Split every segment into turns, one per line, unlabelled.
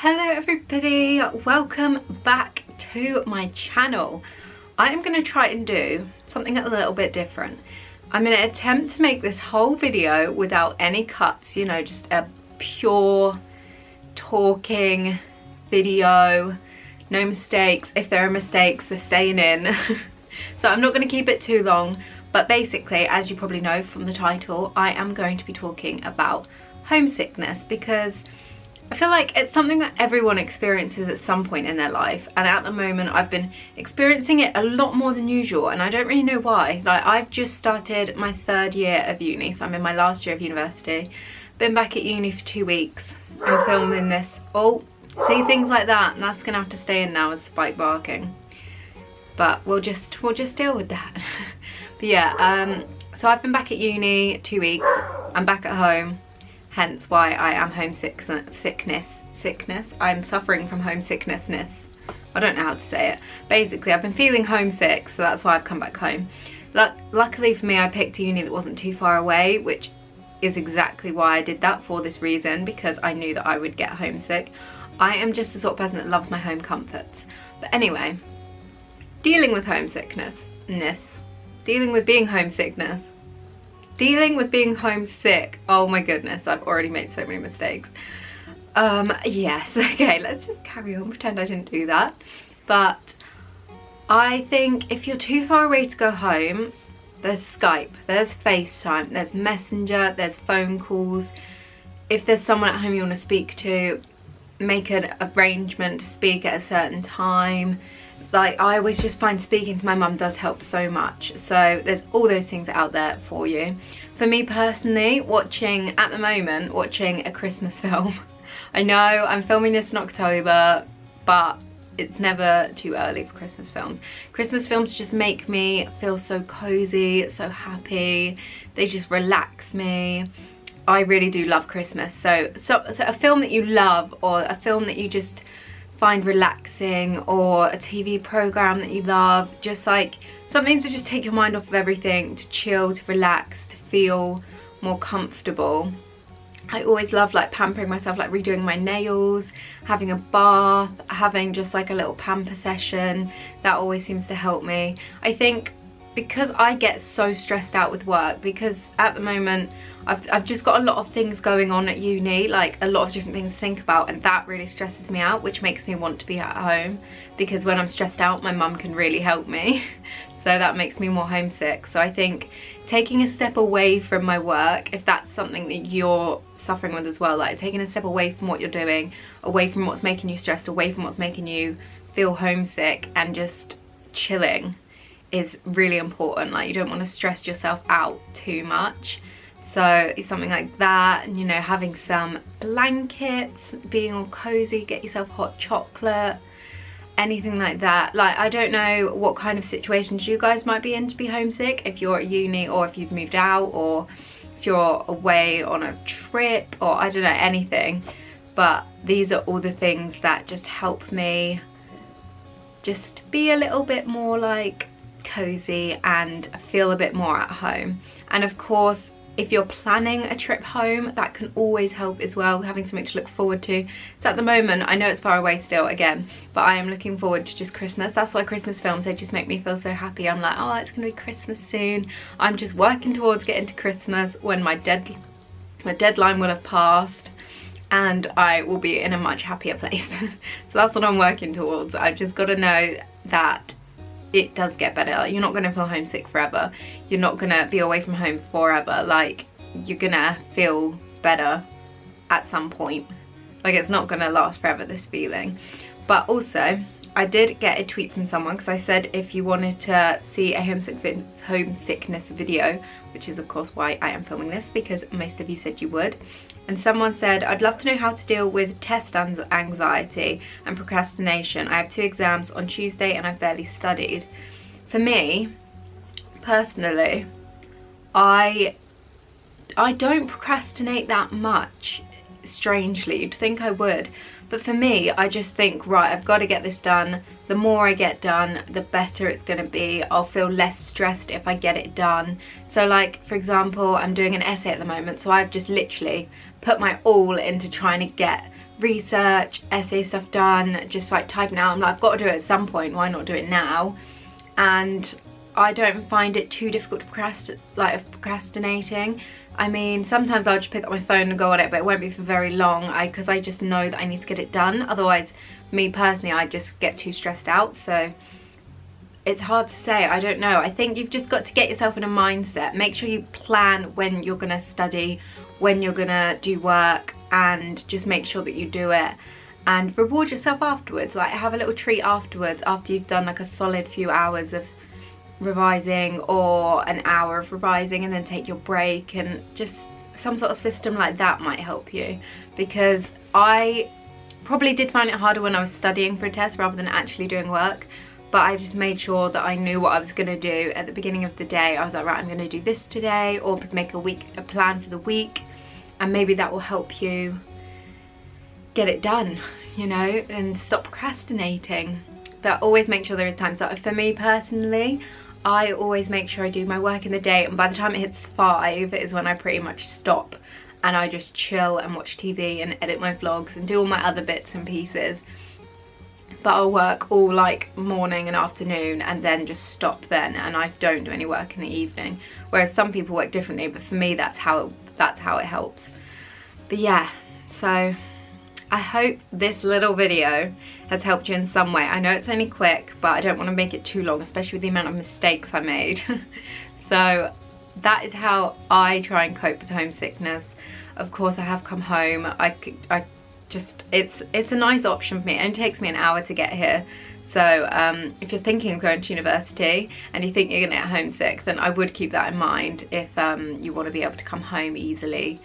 Hello everybody, welcome back to my channel. I am going to try and do something a little bit different. I'm going to attempt to make this whole video without any cuts, you know, just a pure talking video, no mistakes. If there are mistakes, they're staying in. So I'm not going to keep it too long, but basically, as you probably know from the title, I am going to be talking about homesickness because I feel like it's something that everyone experiences at some point in their life, and at the moment I've been experiencing it a lot more than usual, and I don't really know why. Like, I've just started my third year of uni, so I'm in my last year of university. Been back at uni for 2 weeks. I'm filming this. Oh, see, things like that, and that's gonna have to stay in now with Spike barking. But we'll just deal with that. But yeah, so I've been back at uni 2 weeks. I'm back at home. Hence why I am sickness. I'm suffering from homesickness. I don't know how to say it. Basically, I've been feeling homesick, so that's why I've come back home. Luckily for me, I picked a uni that wasn't too far away, which is exactly why I did that, for this reason, because I knew that I would get homesick. I am just the sort of person that loves my home comforts. But anyway, dealing with homesickness, dealing with being homesick. Oh my goodness, I've already made so many mistakes. Yes, okay, let's just carry on, pretend I didn't do that. But I think if you're too far away to go home, there's Skype, there's FaceTime, there's Messenger, there's phone calls. If there's someone at home you want to speak to, make an arrangement to speak at a certain time. Like, I always just find speaking to my mum does help so much. So there's all those things out there for you. For me personally, at the moment, watching a Christmas film. I know I'm filming this in October, but it's never too early for Christmas films. Christmas films just make me feel so cozy, so happy. They just relax me. I really do love Christmas. So a film that you love, or a film that you just find relaxing, or a TV program that you love, just like something to just take your mind off of everything, to chill, to relax, to feel more comfortable. I always love like pampering myself, like redoing my nails, having a bath, having just like a little pamper session. That always seems to help me. I think because I get so stressed out with work, because at the moment I've just got a lot of things going on at uni, like a lot of different things to think about, and that really stresses me out, which makes me want to be at home, because when I'm stressed out my mum can really help me. So that makes me more homesick. So I think taking a step away from my work, if that's something that you're suffering with as well, like taking a step away from what you're doing, away from what's making you stressed, away from what's making you feel homesick, and just chilling is really important. Like, you don't want to stress yourself out too much. So it's something like that, and you know, having some blankets, being all cozy, get yourself hot chocolate, anything like that. Like, I don't know what kind of situations you guys might be in to be homesick, if you're at uni, or if you've moved out, or if you're away on a trip, or I don't know, anything. But these are all the things that just help me just be a little bit more like cozy and feel a bit more at home. And of course, if you're planning a trip home, that can always help as well, having something to look forward to. So at the moment, I know it's far away still again, but I am looking forward to just Christmas. That's why Christmas films, they just make me feel so happy. I'm like, oh, it's gonna be Christmas soon. I'm just working towards getting to Christmas when my deadline will have passed, and I will be in a much happier place. So that's what I'm working towards. I've just got to know that it does get better. Like, you're not gonna feel homesick forever. You're not gonna be away from home forever. Like, you're gonna feel better at some point. Like, it's not gonna last forever, this feeling. But also, I did get a tweet from someone, because I said if you wanted to see a homesickness video, which is of course why I am filming this, because most of you said you would. And someone said, I'd love to know how to deal with test anxiety and procrastination. I have 2 exams on Tuesday and I've barely studied. For me, personally, I don't procrastinate that much, strangely. You'd think I would. But for me, I just think, right, I've got to get this done. The more I get done, the better it's going to be. I'll feel less stressed if I get it done. So like, for example, I'm doing an essay at the moment, so I've just literally put my all into trying to get research, essay stuff done, just like typing out. I'm like, I've got to do it at some point, why not do it now? And I don't find it too difficult to procrastinating. I mean, sometimes I'll just pick up my phone and go on it, but it won't be for very long because I just know that I need to get it done. Otherwise, me personally, I just get too stressed out. So it's hard to say, I don't know. I think you've just got to get yourself in a mindset. Make sure you plan when you're gonna study, when you're gonna do work, and just make sure that you do it. And reward yourself afterwards. Like, have a little treat afterwards, after you've done like a solid few hours of revising or an hour of revising, and then take your break. And just some sort of system like that might help you, because I probably did find it harder when I was studying for a test rather than actually doing work. But I just made sure that I knew what I was going to do at the beginning of the day. I was like, right, I'm going to do this today, or make a plan for the week, and maybe that will help you get it done, you know, and stop procrastinating. But always make sure there is time. So for me personally, I always make sure I do my work in the day, and by the time it hits 5 is when I pretty much stop and I just chill and watch TV and edit my vlogs and do all my other bits and pieces. But I'll work all like morning and afternoon and then just stop then, and I don't do any work in the evening. Whereas some people work differently, but for me that's how it helps. But yeah, so I hope this little video has helped you in some way. I know it's only quick, but I don't want to make it too long, especially with the amount of mistakes I made. So that is how I try and cope with homesickness. Of course, I have come home. It's a nice option for me. It only takes me an hour to get here. So if you're thinking of going to university and you think you're gonna get homesick, then I would keep that in mind. If you want to be able to come home easily,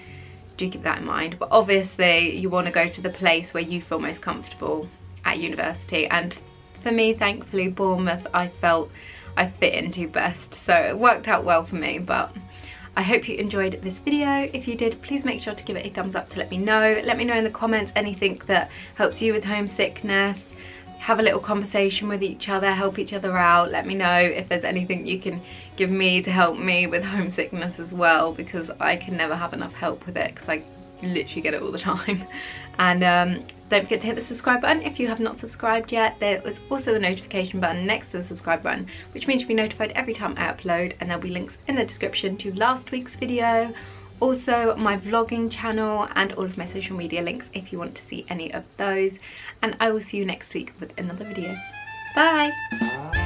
do keep that in mind. But obviously you want to go to the place where you feel most comfortable at university. And for me, thankfully, Bournemouth, I felt I fit into best. So it worked out well for me. But I hope you enjoyed this video. If you did, please make sure to give it a thumbs up to let me know. Let me know in the comments anything that helps you with homesickness. Have a little conversation with each other, help each other out. Let me know if there's anything you can give me to help me with homesickness as well, because I can never have enough help with it, because I literally get it all the time. And don't forget to hit the subscribe button if you have not subscribed yet. There is also the notification button next to the subscribe button, which means you'll be notified every time I upload, and there'll be links in the description to last week's video, also my vlogging channel, and all of my social media links if you want to see any of those. And I will see you next week with another video. Bye!